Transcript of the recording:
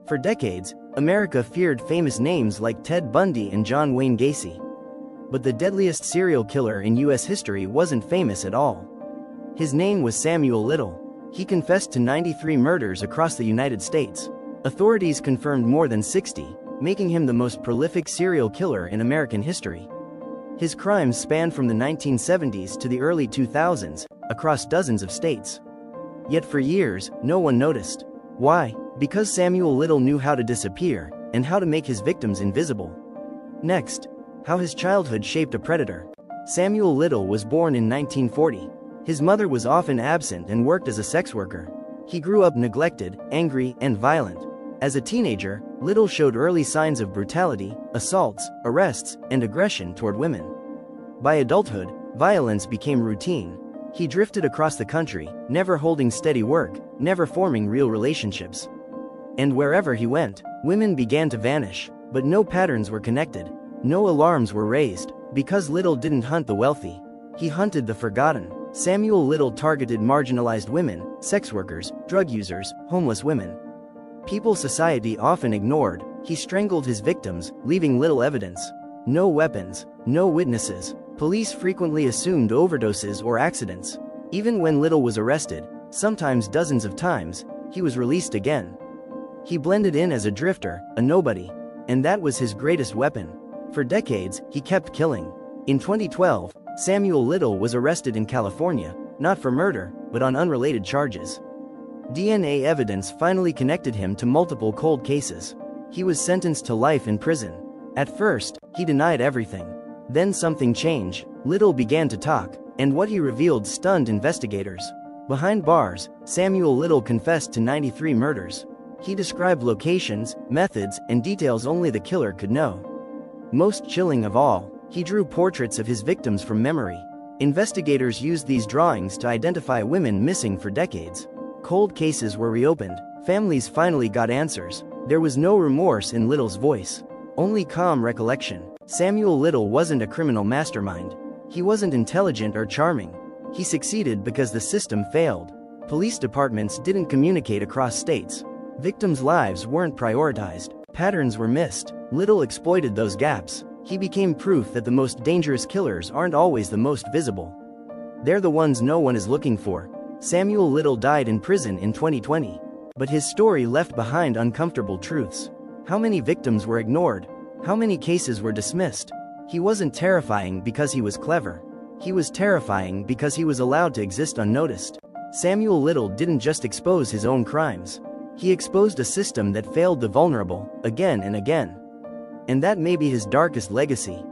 For decades, America feared famous names like Ted Bundy and John Wayne Gacy. But the deadliest serial killer in U.S. history wasn't famous at all. His name was Samuel Little. He confessed to 93 murders across the United States. Authorities confirmed more than 60, making him the most prolific serial killer in American history. His crimes spanned from the 1970s to the early 2000s, across dozens of states. Yet for years, no one noticed. Why? Because Samuel Little knew how to disappear, and how to make his victims invisible. Next, how his childhood shaped a predator. Samuel Little was born in 1940. His mother was often absent and worked as a sex worker. He grew up neglected, angry, and violent. As a teenager, Little showed early signs of brutality, assaults, arrests, and aggression toward women. By adulthood, violence became routine. He drifted across the country, never holding steady work, never forming real relationships. And wherever he went, women began to vanish, but no patterns were connected. No alarms were raised, because Little didn't hunt the wealthy. He hunted the forgotten. Samuel Little targeted marginalized women, sex workers, drug users, homeless women. People society often ignored. He strangled his victims, leaving little evidence. No weapons, no witnesses. Police frequently assumed overdoses or accidents. Even when Little was arrested, sometimes dozens of times, he was released again. He blended in as a drifter, a nobody. And that was his greatest weapon. For decades, he kept killing. In 2012, Samuel Little was arrested in California, not for murder, but on unrelated charges. DNA evidence finally connected him to multiple cold cases. He was sentenced to life in prison. At first, he denied everything. Then something changed. Little began to talk, and what he revealed stunned investigators. Behind bars, Samuel Little confessed to 93 murders. He described locations, methods, and details only the killer could know. Most chilling of all, he drew portraits of his victims from memory. Investigators used these drawings to identify women missing for decades. Cold cases were reopened. Families finally got answers. There was no remorse in Little's voice. Only calm recollection. Samuel Little wasn't a criminal mastermind. He wasn't intelligent or charming. He succeeded because the system failed. Police departments didn't communicate across states. Victims' lives weren't prioritized. Patterns were missed. Little exploited those gaps. He became proof that the most dangerous killers aren't always the most visible. They're the ones no one is looking for. Samuel Little died in prison in 2020. But his story left behind uncomfortable truths. How many victims were ignored? How many cases were dismissed? He wasn't terrifying because he was clever. He was terrifying because he was allowed to exist unnoticed. Samuel Little didn't just expose his own crimes. He exposed a system that failed the vulnerable, again and again. And that may be his darkest legacy.